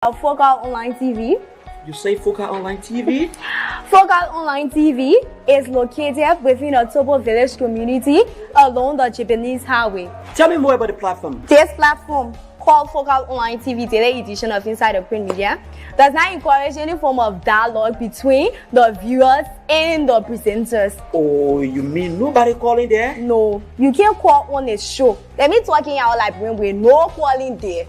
Focal Online TV. You say Focal Online TV? Focal Online TV is located within a Tobo Village community along the Japanese Highway. Tell me more about the platform. This platform, called Focal Online TV Daily Edition of Inside the Print Media, does not encourage any form of dialogue between the viewers and the presenters. Oh, you mean nobody calling there? No, you can't call on a show. Let me talking out like when we're no calling there.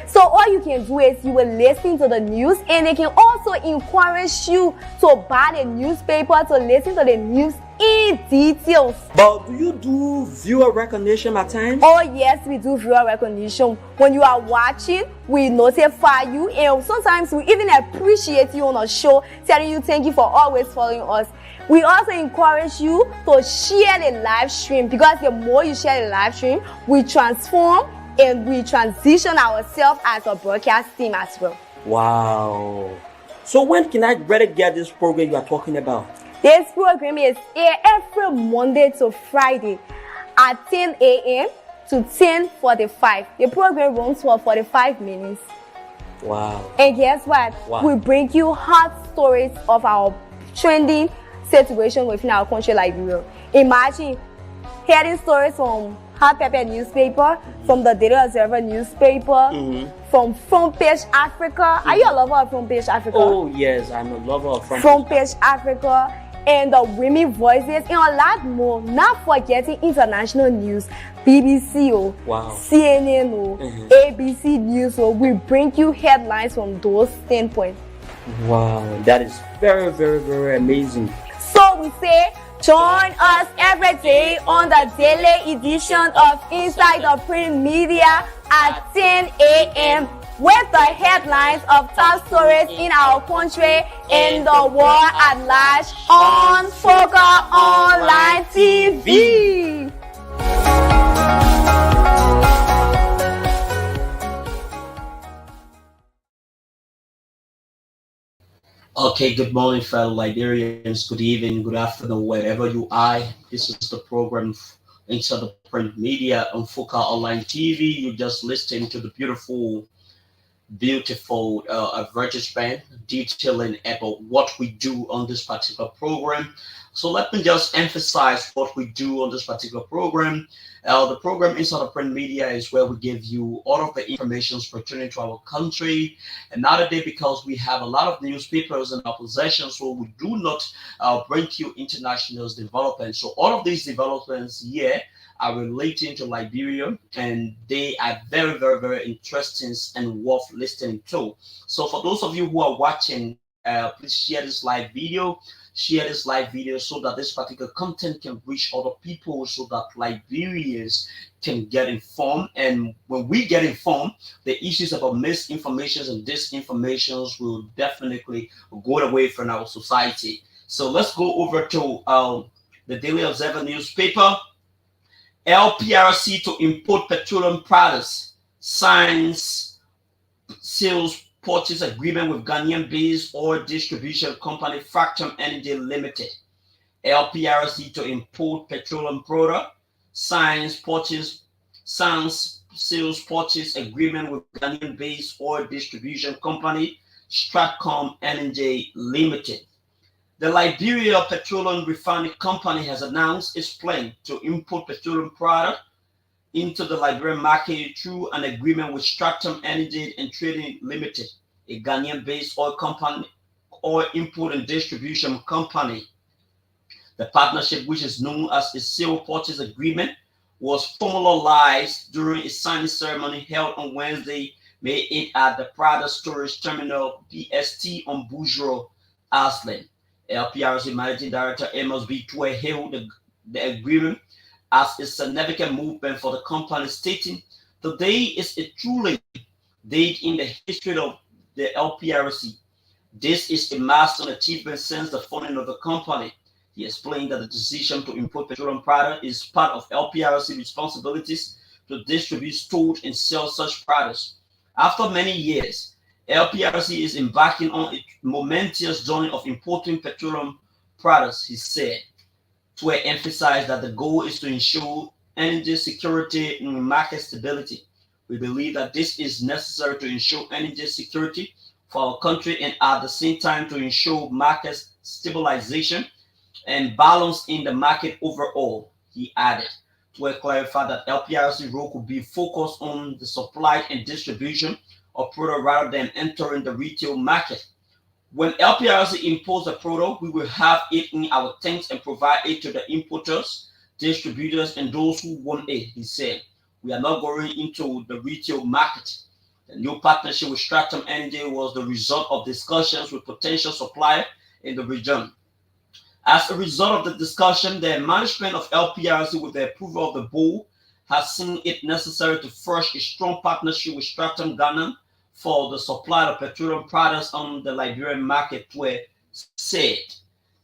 So all you can do is you will listen to the news, and they can also encourage you to buy the newspaper to listen to the news in details. But do you do viewer recognition at times? Oh yes, we do viewer recognition. When you are watching, we notify you, and sometimes we even appreciate you on a show, telling you thank you for always following us. We also encourage you to share the live stream, because the more you share the live stream, we transform and we transition ourselves as a broadcast team as well. Wow. So when can I better get this program you are talking about? This program is here every Monday to Friday at 10 a.m. to 10:45. The program runs for 45 minutes. Wow. And guess what? Wow. We bring you hot stories of our trending situation within our country, Liberia. Imagine hearing stories from Hot Pepper newspaper, from the Daily Observer newspaper, from Front Page Africa. Are you a lover of Front Page Africa? Oh yes, I'm a lover of Front Page Africa, and the Women Voices, and a lot more. Not forgetting international news, BBC, Wow. CNN, ABC News. So we bring you headlines from those standpoints. Wow, that is very, very, very amazing. So we say, join us every day on the daily edition of Inside the Print Media at 10 a.m. with the headlines of top stories in our country and the world at large on Focal Online TV. Okay, good morning, fellow Liberians. Good evening, good afternoon, wherever you are. This is the program Inside the Print Media on Focal Online TV. You just listening to the beautiful advertisement detailing about what we do on this particular program. So let me just emphasize what we do on this particular program. The program Inside the Print Media is where we give you all of the information pertaining to our country. And nowadays, because we have a lot of newspapers in our possession, so we do not bring you international developments. So all of these developments here are relating to Liberia, and they are very, very, very interesting and worth listening to. So for those of you who are watching, please share this live video. Share this live video so that this particular content can reach other people, so that Liberians can get informed. And when we get informed, the issues about misinformation and disinformations will definitely go away from our society. So let's go over to the Daily Observer newspaper. LPRC to import petroleum products signs sales purchase agreement with Ghanaian-based oil distribution company Fractum Energy Limited. LPRC to import petroleum product signs sales purchase agreement with Ghanaian-based oil distribution company Stratcom Energy Limited. The Liberia Petroleum Refining Company has announced its plan to import petroleum product into the Liberian market through an agreement with Stratcom Energy and Trading Limited, a Ghanaian-based oil company, oil import and distribution company. The partnership, which is known as a sale purchase agreement, was formalized during a signing ceremony held on Wednesday, May 8 at the Prada Storage Terminal PST on Bourgeois Island. LPRC Managing Director Amos B. Tue hailed the agreement as a significant movement for the company, stating, "Today is a truly date in the history of the LPRC. This is a milestone achievement since the founding of the company." He explained that the decision to import petroleum product is part of LPRC responsibilities to distribute, store, and sell such products. After many years, LPRC is embarking on a momentous journey of importing petroleum products, he said, to emphasize that the goal is to ensure energy security and market stability We believe that this is necessary to ensure energy security for our country and at the same time to ensure market stabilization and balance in the market overall, he added. To clarify that LPRC role could be focused on the supply and distribution of product rather than entering the retail market. When LPRC imports a product, we will have it in our tanks and provide it to the importers, distributors, and those who want it, he said. We are not going into the retail market. The new partnership with Stratum Energy was the result of discussions with potential suppliers in the region. As a result of the discussion, the management of LPRC, with the approval of the board, has seen it necessary to forge a strong partnership with Stratum Ghana for the supply of petroleum products on the Liberian market, where said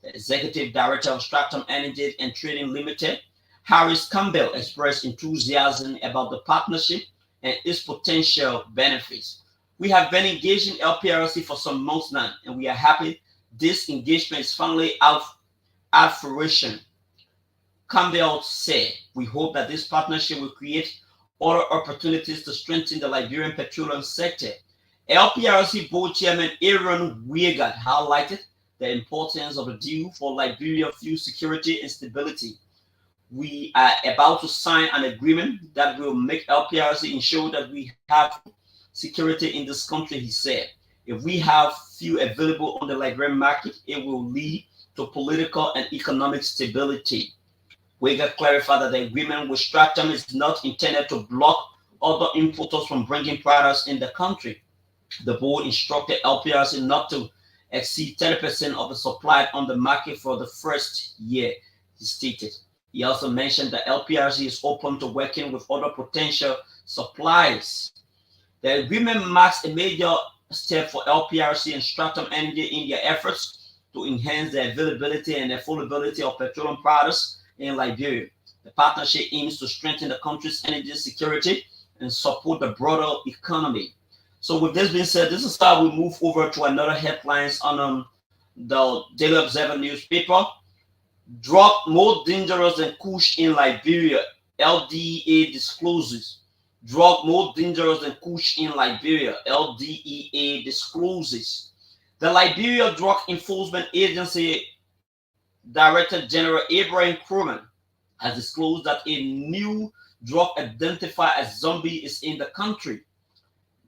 the executive director of Stratum Energy and Trading Limited, Harris Campbell, expressed enthusiasm about the partnership and its potential benefits. We have been engaged in LPRC for some months now, and we are happy this engagement is finally out at fruition. Campbell said, we hope that this partnership will create other opportunities to strengthen the Liberian petroleum sector. LPRC Board Chairman Aaron Weigand highlighted the importance of the deal for Liberian fuel security and stability. We are about to sign an agreement that will make LPRC ensure that we have security in this country, he said. If we have fuel available on the Liberian market, it will lead to political and economic stability. Weigand clarified that the agreement with Stratum is not intended to block other importers from bringing products in the country. The board instructed LPRC not to exceed 30% of the supply on the market for the first year, he stated. He also mentioned that LPRC is open to working with other potential suppliers. The agreement marks a major step for LPRC and Stratum Energy in their efforts to enhance the availability and affordability of petroleum products in Liberia. The partnership aims to strengthen the country's energy security and support the broader economy. So with this being said, this is how we move over to another headlines on the Daily Observer newspaper. Drug more dangerous than Kush in Liberia, LDEA discloses. Drug more dangerous than Kush in Liberia, LDEA discloses. The Liberia Drug Enforcement Agency Director General Abraham Crewman has disclosed that a new drug identified as zombie is in the country.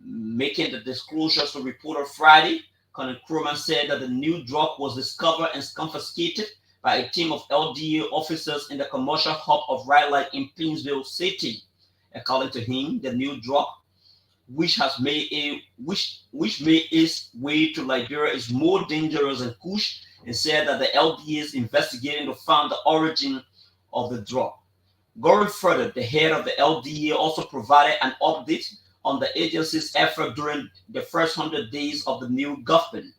Making the disclosures to reporter Friday, Colonel Crewman said that the new drug was discovered and confiscated by a team of LDA officers in the commercial hub of Red Light in Plainsville City. According to him, the new drug, which made its way to Liberia, is more dangerous than Kush, and said that the LDA is investigating to find the origin of the drug. Going further, the head of the LDA also provided an update on the agency's effort during the first 100 days of the new government.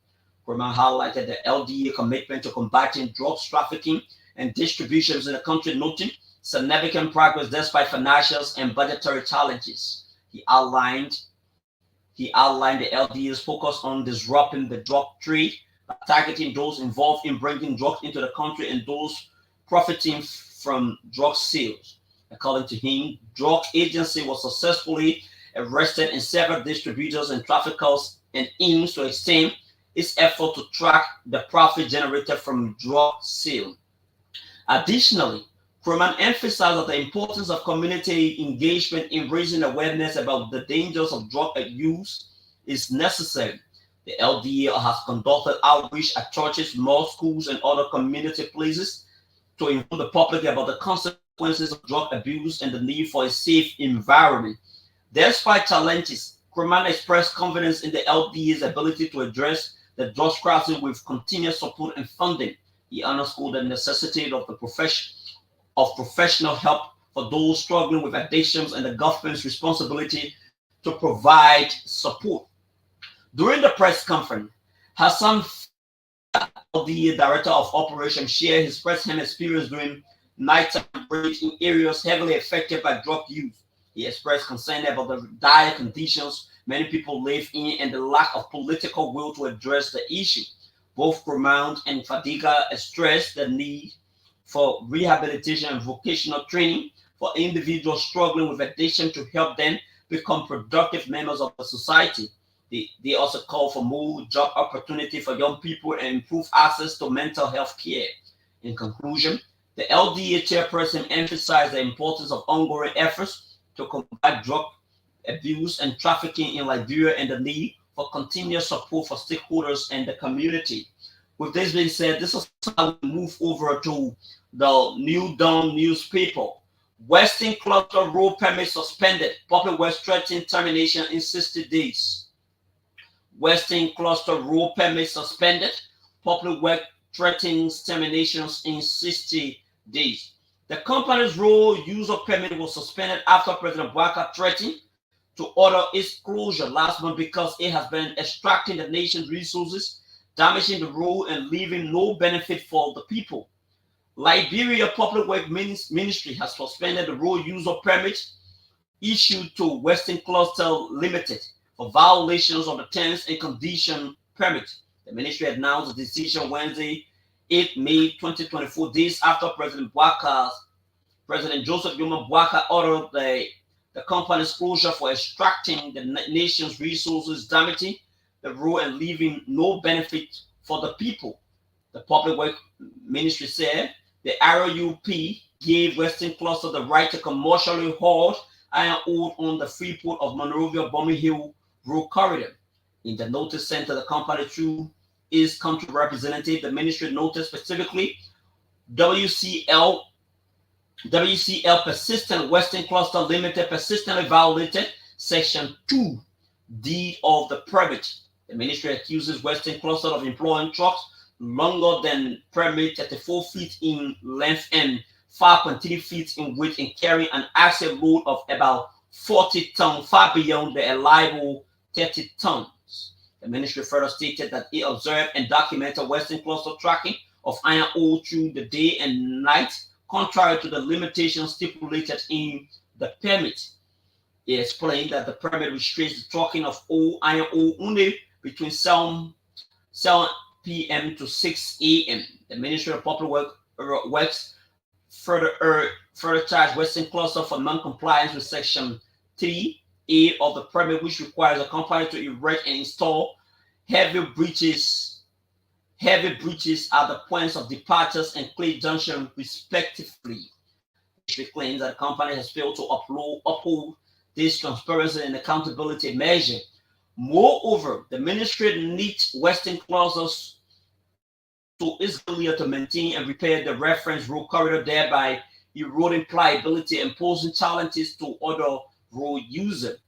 Crewman highlighted the LDA commitment to combating drugs trafficking and distributions in the country, noting significant progress despite financial and budgetary challenges. He outlined the LDA's focus on disrupting the drug trade, targeting those involved in bringing drugs into the country and those profiting from drug sales. According to him, drug agency was successfully arrested in several distributors and traffickers and aims to extend its effort to track the profit generated from drug sale. Additionally, Crewman emphasized that the importance of community engagement in raising awareness about the dangers of drug use is necessary. The LDA has conducted outreach at churches, mosques, schools, and other community places to inform the public about the consequences of drug abuse and the need for a safe environment. Despite challenges, Crewman expressed confidence in the LDA's ability to address the drug crisis with continued support and funding. He underscored the necessity of professional help for those struggling with addictions and the government's responsibility to provide support. During the press conference, Hassan, the director of operations, shared his first-hand experience during nighttime raids in areas heavily affected by drug use. He expressed concern about the dire conditions many people live in and the lack of political will to address the issue. Both Crewman and Fadiga stressed the need for rehabilitation and vocational training for individuals struggling with addiction to help them become productive members of the society. They also call for more job opportunity for young people and improve access to mental health care. In conclusion, the LDA chairperson emphasized the importance of ongoing efforts to combat drug abuse and trafficking in Liberia and the need for continuous support for stakeholders and the community. With this being said, this is how we move over to the New Dawn newspaper. Western Cluster road permit suspended. Public Works threatening termination in 60 days. Western Cluster road permit suspended. Public Works threatens terminations in 60 days. The company's road user permit was suspended after President Bouaka threatened to order its closure last month because it has been extracting the nation's resources, damaging the road, and leaving no benefit for the people. Liberia Public Works Ministry has suspended the road user permit issued to Western Cluster Limited for violations of the terms and condition permit. The ministry announced the decision Wednesday, 8 May 2024, days after President Joseph Yuma Bouaka ordered the company's closure for extracting the nation's resources, damaging the road and leaving no benefit for the people. The Public Works Ministry said the RUP gave Western Cluster the right to commercially haul iron ore on the Freeport of Monrovia Bombing Hill Road Corridor. In the notice sent to the company through its country representative, the ministry noted specifically WCL Persistent Western Cluster Limited persistently violated Section 2D of the permit. The ministry accuses Western Cluster of employing trucks longer than permit, 34 feet in length and 5.3 feet in width, and carrying an axle load of about 40 tons, far beyond the allowable 30 tons. The ministry further stated that it observed and documented Western Cluster tracking of iron ore through the day and night, contrary to the limitations stipulated in the permit. It explained that the permit restricts the trucking of iron ore only between 7 p.m. to 6 a.m. The Ministry of Public Works further charged Western Cluster for non-compliance with Section 3A of the permit, which requires a company to erect and install heavy breaches at the points of departures and Clay Junction, respectively. It claims that the company has failed to uphold this transparency and accountability measure. Moreover, the ministry needs Western Clusters to its failure to maintain and repair the reference road corridor, thereby eroding pliability and posing challenges to other road users.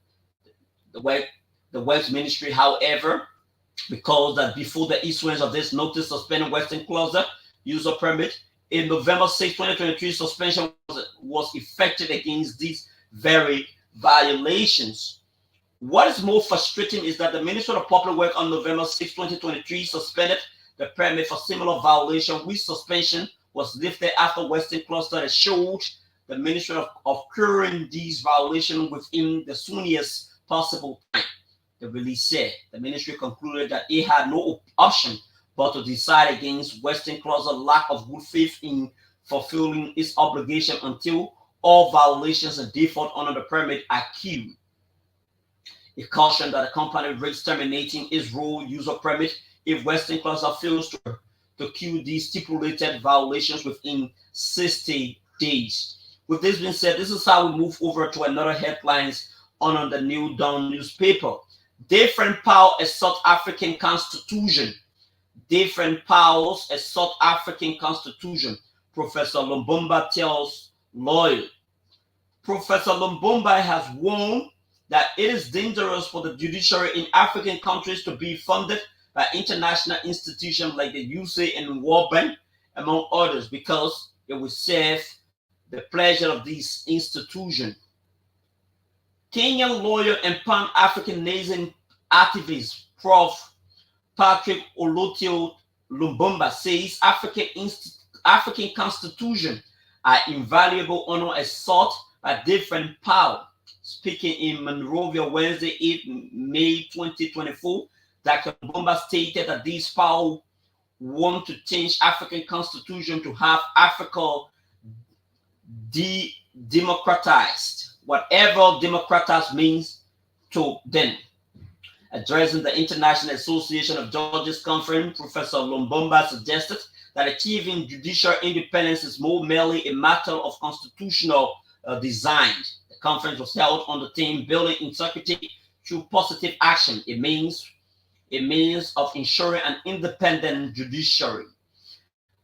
The Works Ministry, however, because that before the issuance of this notice suspending Western Cluster user permit, in November 6, 2023, suspension was effected against these very violations. What is more frustrating is that the Ministry of Public Works on November 6, 2023 suspended the permit for similar violation, which suspension was lifted after Western Cluster assured the Ministry of curing these violations within the soonest possible time. The release said the ministry concluded that it had no option but to decide against Western Cluster's lack of good faith in fulfilling its obligation until all violations and default under the permit are cured. It cautioned that the company risks terminating its road user permit if Western Cluster fails to cure these stipulated violations within 60 days. With this being said, this is how we move over to another headlines on the New Dawn newspaper. Different power as South African Constitution. Different powers as South African Constitution. Professor Lumbumba tells lawyers. Professor Lumbumba has warned that it is dangerous for the judiciary in African countries to be funded by international institutions like the USAID and World Bank, among others, because it will serve the pleasure of these institutions. Kenyan lawyer and Pan-Africanism activist Prof. Patrick Olotio Lumbumba says African constitutions are invaluable honor as sought by different powers. Speaking in Monrovia Wednesday, 8 May 2024, Dr. Lumbumba stated that these powers want to change African constitution to have Africa democratized. whatever democratas means to them. Addressing the International Association of Judges Conference, Professor Lumbumba suggested that achieving judicial independence is more merely a matter of constitutional design. The conference was held on the theme Building Integrity Through Positive Action, a means of ensuring an independent judiciary.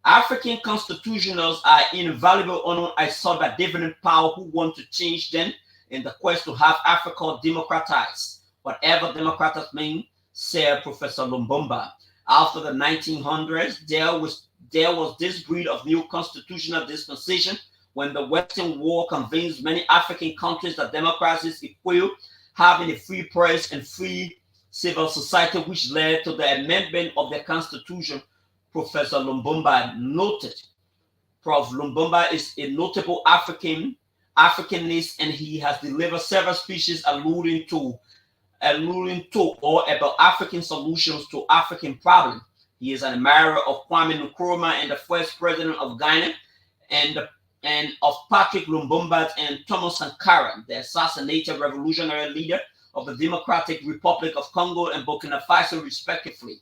African constitutionals are invaluable honor I saw by different power who want to change them in the quest to have Africa democratized. Whatever democrats mean, said Professor Lumbumba. After the 1900s, there was this breed of new constitutional dispensation when the Western war convinced many African countries that democracy is equal, having a free press and free civil society, which led to the amendment of the constitution. Professor Lumbumba noted. Prof. Lumbumba is a notable Africanist, and he has delivered several speeches alluding to or about African solutions to African problems. He is an admirer of Kwame Nkrumah and the first president of Ghana, and of Patrick Lumumba and Thomas Sankara, the assassinated revolutionary leader of the Democratic Republic of Congo and Burkina Faso, respectively.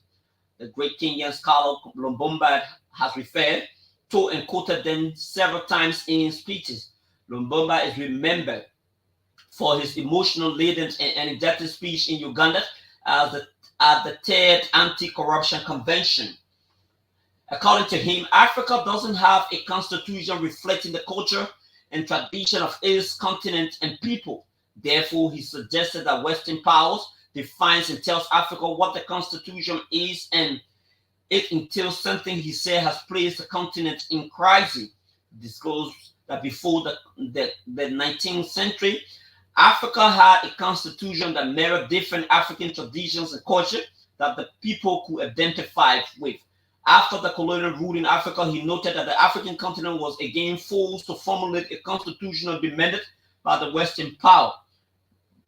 The great Kenyan scholar Lumbumba has referred to and quoted them several times in speeches. Lumbumba is remembered for his emotional-laden and energetic speech in Uganda at the third Anti-Corruption Convention. According to him, Africa doesn't have a constitution reflecting the culture and tradition of its continent and people. Therefore, he suggested that Western powers defines and tells Africa what the constitution is, and it entails something he said has placed the continent in crisis. Disclosed that before the 19th century, Africa had a constitution that mirrored different African traditions and culture that the people could identify with. After the colonial rule in Africa, he noted that the African continent was again forced to formulate a constitution demanded by the Western power.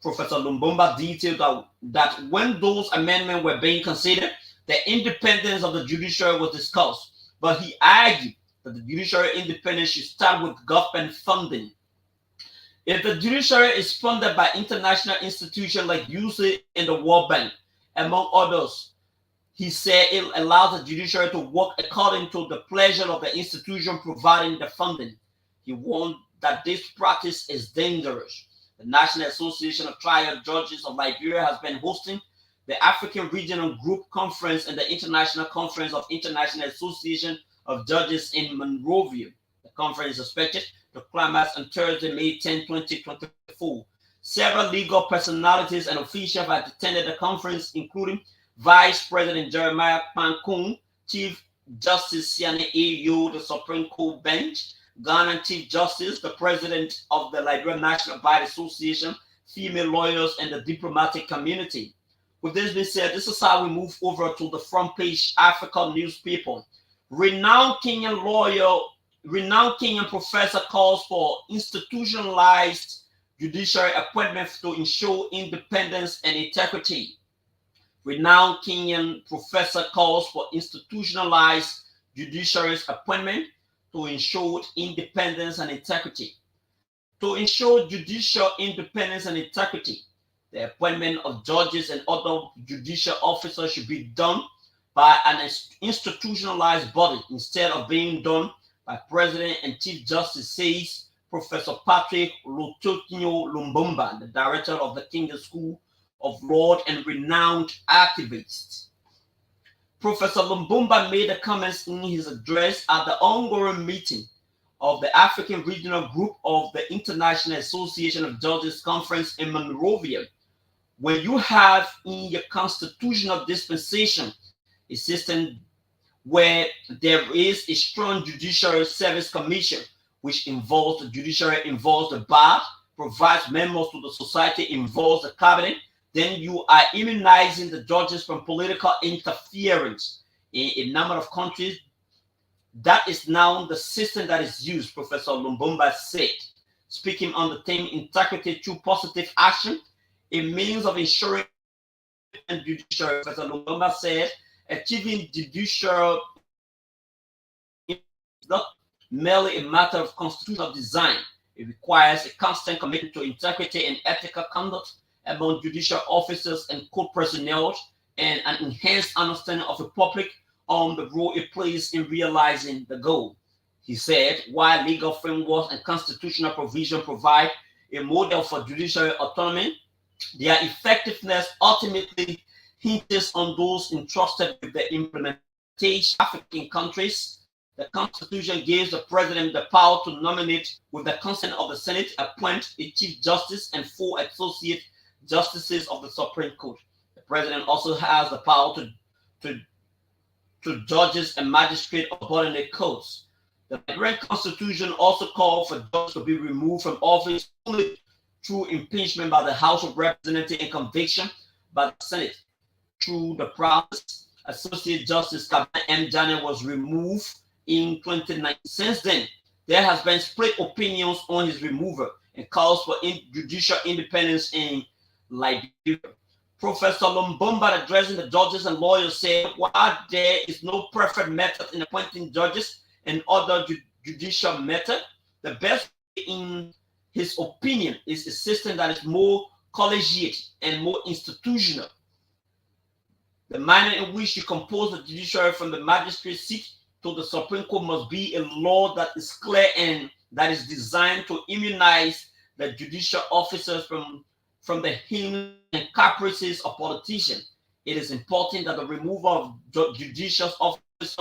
Professor Lumbumba detailed that when those amendments were being considered, the independence of the judiciary was discussed, but he argued that the judiciary independence should start with government funding. If the judiciary is funded by international institutions like USAID and the World Bank, among others, he said it allows the judiciary to work according to the pleasure of the institution providing the funding. He warned that this practice is dangerous. The National Association of Trial Judges of Liberia has been hosting the African Regional Group Conference and the International Conference of International Association of Judges in Monrovia. The conference is expected to climax on Thursday, May 10, 2024. Several legal personalities and officials have attended the conference, including Vice President Jeremiah Pankung, Chief Justice Siane Ayo, the Supreme Court bench, Ghana Chief Justice, the President of the Liberian National Bar Association, female lawyers, and the diplomatic community. With this being said, this is how we move over to the front page African newspaper. Renowned Kenyan professor calls for institutionalized judiciary appointments to ensure independence and integrity. Renowned Kenyan professor calls for institutionalized judiciary appointment to ensure independence and integrity. To ensure judicial independence and integrity, the appointment of judges and other judicial officers should be done by an institutionalized body instead of being done by President and Chief Justice, says Professor Patrick Lutokinyo Lumbumba, the director of the Kingdom School of Law and renowned activist. Professor Lumbumba made the comments in his address at the ongoing meeting of the African Regional Group of the International Association of Judges Conference in Monrovia. When you have in your constitutional dispensation a system where there is a strong judicial service commission, which involves the judiciary, involves the bar, provides members to the society, involves the cabinet, then you are immunizing the judges from political interference. In a number of countries, that is now the system that is used, Professor Lumbumba said. Speaking on the theme integrity through positive action, a means of ensuring judiciary, Professor Lumbumba said, achieving judicial is not merely a matter of constitutional design. It requires a constant commitment to integrity and ethical conduct among judicial officers and court personnel, and an enhanced understanding of the public on the role it plays in realizing the goal. He said, while legal frameworks and constitutional provision provide a model for judicial autonomy, their effectiveness ultimately hinges on those entrusted with the implementation. African countries, the Constitution gives the president the power to nominate, with the consent of the Senate, appoint a chief justice and 4 associate justices of the Supreme Court. The president also has the power to judges and magistrates of subordinate courts. The Nigerian Constitution also called for judges to be removed from office only through impeachment by the House of Representatives and conviction by the Senate. Through the process, Associate Justice Kabana M. Jane was removed in 2019. Since then, there has been split opinions on his removal and calls for judicial independence in Liberia. Professor Lumbumba, addressing the judges and lawyers, said, while there is no perfect method in appointing judges and other judicial method, the best way, in his opinion, is a system that is more collegiate and more institutional. The manner in which you compose the judiciary from the magistrate seat to the Supreme Court must be a law that is clear and that is designed to immunize the judicial officers from the whims and caprices of politicians. It is important that the removal of judicial officers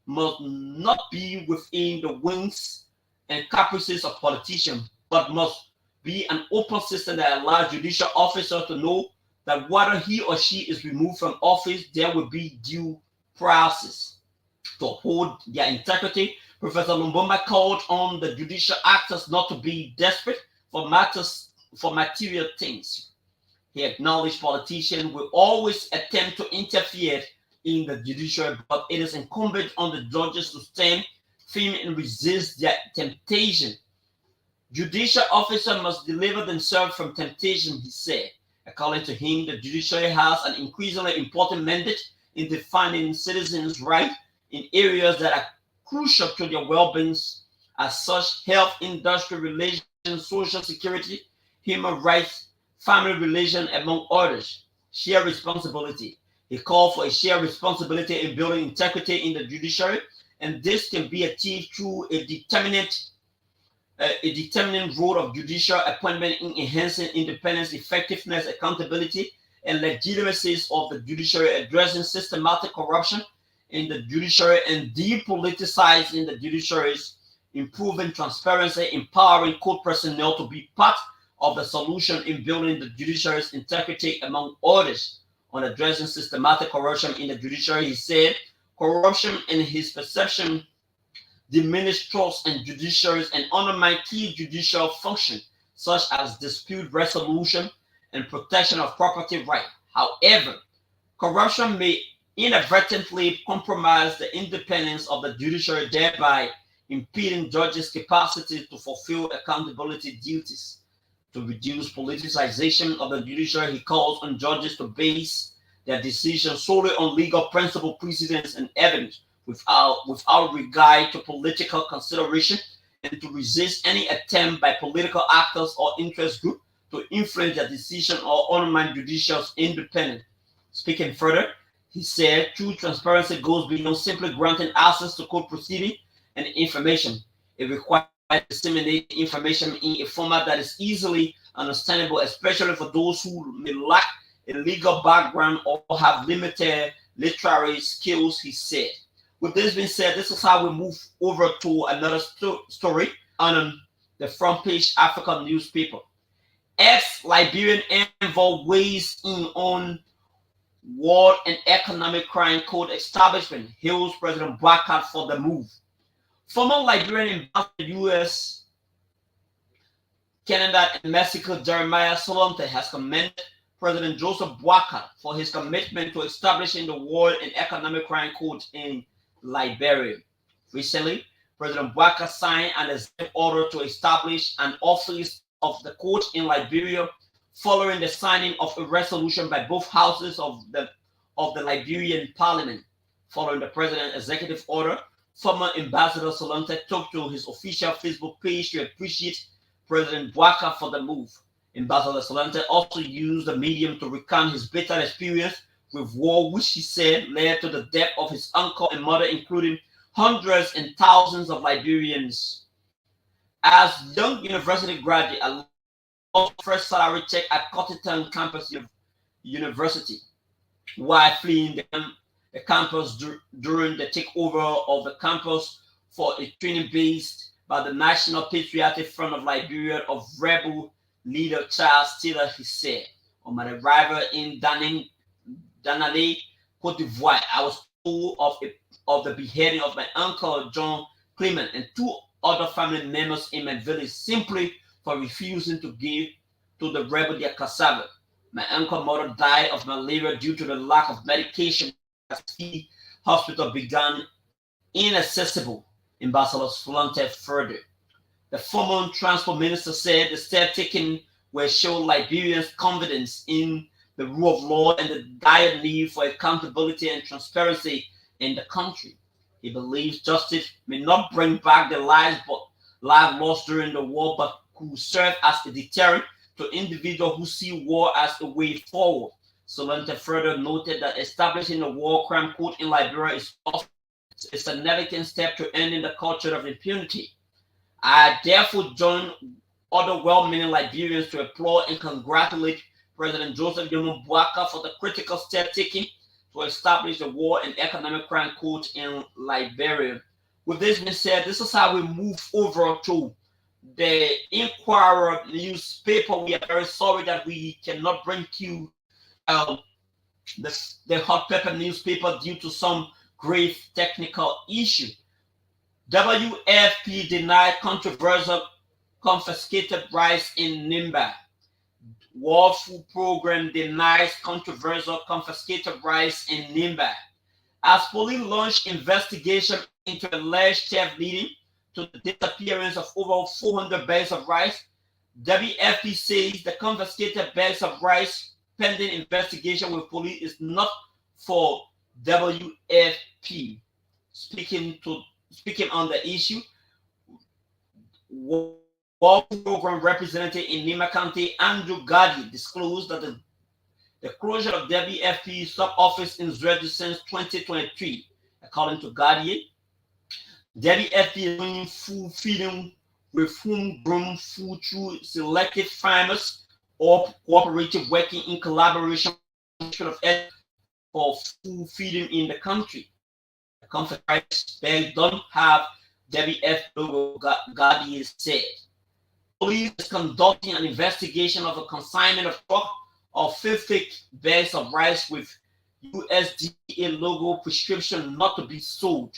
must not be within the whims and caprices of politicians, but must be an open system that allows judicial officers to know that whether he or she is removed from office, there will be due process to uphold their integrity. Professor Lumbumba called on the judicial actors not to be desperate for material things. He acknowledged politicians will always attempt to interfere in the judiciary, but it is incumbent on the judges to stand firm and resist their temptation. Judicial officers must deliver themselves from temptation, he said. According to him, the judiciary has an increasingly important mandate in defining citizens' rights in areas that are crucial to their well-being, as such health, industrial relations, social security, human rights, family relations, among others. Shared responsibility. He called for a shared responsibility in building integrity in the judiciary, and this can be achieved through a determinant role of judicial appointment in enhancing independence, effectiveness, accountability, and legitimacy of the judiciary, addressing systematic corruption in the judiciary and depoliticizing the judiciary, improving transparency, empowering court personnel to be part of the solution in building the judiciary's integrity, among others. On addressing systematic corruption in the judiciary, he said, corruption in his perception diminish trust in judiciaries and undermine key judicial functions, such as dispute resolution and protection of property rights. However, corruption may inadvertently compromise the independence of the judiciary, thereby impeding judges' capacity to fulfill accountability duties. To reduce politicization of the judiciary, he calls on judges to base their decisions solely on legal principle, precedents, and evidence, without regard to political consideration, and to resist any attempt by political actors or interest groups to influence their decision or undermine judicial independence. Speaking further, he said, true transparency goes beyond simply granting access to court proceedings and information. It requires disseminating information in a format that is easily understandable, especially for those who may lack a legal background or have limited literary skills, he said. With this being said, this is how we move over to another story on the front page African newspaper. Ex-Liberian envoy weighs in on World and Economic Crime Code establishment, hails President Boubacar for the move. Former Liberian ambassador to the U.S., Canada, and Mexico, Jeremiah Solonte, has commended President Joseph Boubacar for his commitment to establishing the World and Economic Crime Code in Liberia. Recently, President Boubacar signed an executive order to establish an office of the court in Liberia, following the signing of a resolution by both houses of the Liberian parliament. Following the president's executive order, former Ambassador Solonte took to his official Facebook page to appreciate President Bouaka for the move. Ambassador Solente also used the medium to recount his bitter experience with war, which he said led to the death of his uncle and mother, including hundreds and thousands of Liberians. As young university graduate, I lost first salary check at Cotterton Campus University while fleeing the campus during the takeover of the campus for a training based by the National Patriotic Front of Liberia of rebel leader Charles Taylor, he said. On my arrival in Danale, Cote d'Ivoire, I was told of the beheading of my uncle John Clement and two other family members in my village simply for refusing to give to the rebel their cassava. My uncle's mother died of malaria due to the lack of medication as the hospital began inaccessible. Ambassador Solente further. The former transport minister said the steps taken will show Liberians' confidence in the rule of law and the dire need for accountability and transparency in the country. He believes justice may not bring back the lives lost during the war, but could serve as a deterrent to individuals who see war as a way forward. Solente further noted that establishing a war crime court in Liberia is also a significant step to ending the culture of impunity. I therefore join other well-meaning Liberians to applaud and congratulate President Joseph Yomo Bouaka for the critical step taken to establish the War and Economic Crime Court in Liberia. With this being said, this is how we move over to the Inquirer newspaper. We are very sorry that we cannot bring you the Hot Pepper newspaper due to some grave technical issue. WFP denied controversial confiscated rice in Nimba. World Food Program denies controversial confiscated rice in Nimba. As police launched investigation into alleged theft leading to the disappearance of over 400 bags of rice, WFP says the confiscated bags of rice pending investigation with police is not for WFP. Speaking on the issue, World Program representative in Nima County, Andrew Gadi, disclosed that the closure of WFP sub-office in Zweden since 2023. According to Gadi, WFP is doing food feeding with homegrown food through selected farmers or cooperative working in collaboration for food feeding in the country. The confidential bags don't have WFP logo, Gadi said. Police is conducting an investigation of a consignment of truck of 50 bags of rice with USDA logo prescription not to be sold.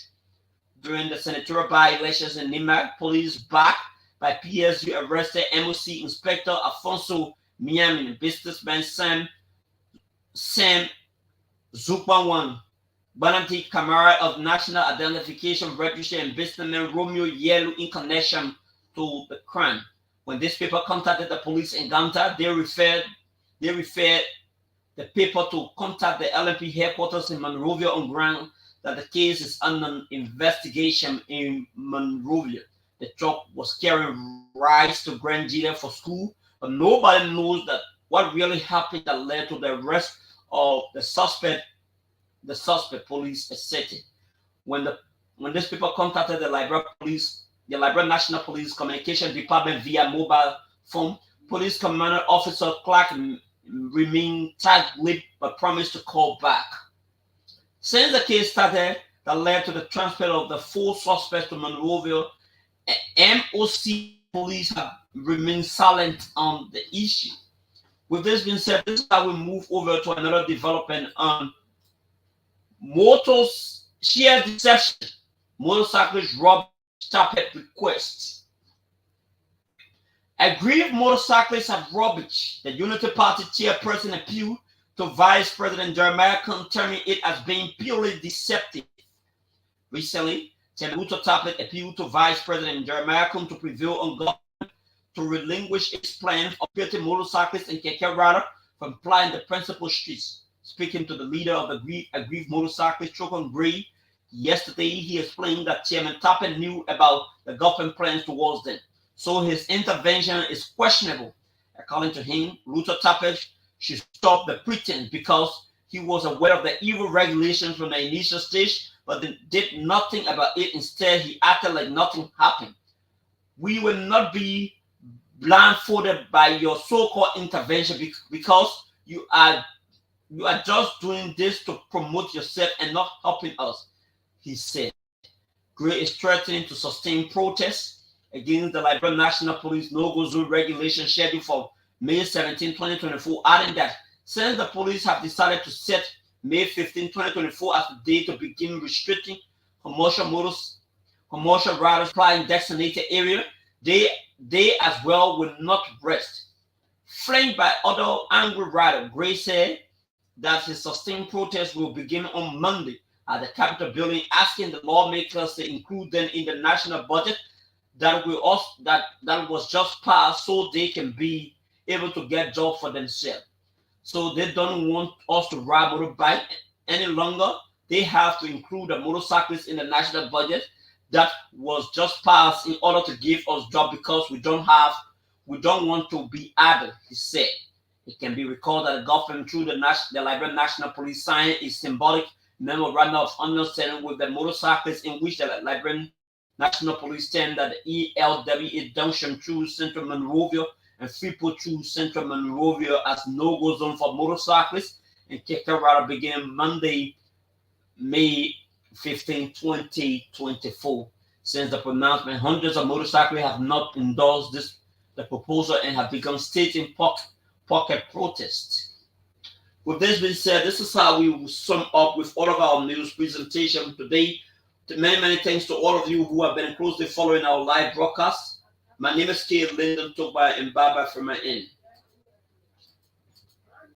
During the senatorial by-elections in Nimba, police backed by PSU arrested MOC Inspector Alfonso Miami and businessman Sam Zukwanwan, Bananti Kamara of National Identification Registry, and businessman Romeo Yellow in connection to the crime. When this paper contacted the police in Ganta, they referred the paper to contact the LNP headquarters in Monrovia on ground that the case is under investigation in Monrovia. The truck was carrying rice to Grand Gila for school, but nobody knows that what really happened that led to the arrest of the suspect. The suspect, police asserted. When this people contacted the Liberia Police, the Liberia National Police Communication Department via mobile phone, Police Commander Officer Clark remained tight-lipped but promised to call back. Since the case started, that led to the transfer of the 4 suspects to Monrovia, MOC police have remained silent on the issue. With this being said, this is how we move over to another development on motors sheer deception. Motorcyclists rob Tapet requests. Aggrieved motorcyclists have robbed the Unity Party chairperson appeal to Vice President Jeremiah Kun, terming it as being purely deceptive. Recently, Tebuto Tapet appealed to Vice President Jeremiah Kun to prevail on government to relinquish its plans of putting motorcyclists and Keke Rider from plying the principal streets. Speaking to the leader of the aggrieved motorcyclists, Chokon Gray, yesterday he explained that Chairman Tapet knew about the government plans towards them. So his intervention is questionable. According to him, Luther Tappert should stop the pretense because he was aware of the evil regulations from the initial stage, but then did nothing about it. Instead, he acted like nothing happened. We will not be blindfolded by your so-called intervention because you are just doing this to promote yourself and not helping us, he said. Gray is threatening to sustain protests against the Liberian National Police no-go zone regulation scheduled for May 17, 2024, adding that since the police have decided to set May 15, 2024 as the day to begin restricting commercial riders flying designated area, they as well will not rest. Flanked by other angry riders, Gray said that his sustained protest will begin on Monday at the Capitol building, asking the lawmakers to include them in the national budget that was just passed so they can be able to get jobs for themselves. So they don't want us to ride motorbike any longer. They have to include the motorcyclists in the national budget that was just passed in order to give us jobs because we don't want to be idle, he said. It can be recalled that the government, through the Liberian National Police, signed a symbolic memorandum of understanding with the motorcyclists in which the Liberian National Police stand that the ELWA junction through Central Monrovia and Freeport through Central Monrovia as no-go zone for motorcyclists and Kekarada beginning Monday, May 15, 2024. Since the pronouncement, hundreds of motorcyclists have not endorsed the proposal and have begun staging pocket protests. With this being said, this is how we will sum up with all of our news presentation today. Many thanks to all of you who have been closely following our live broadcast. My name is K. Lyndon Togba and Baba from my end.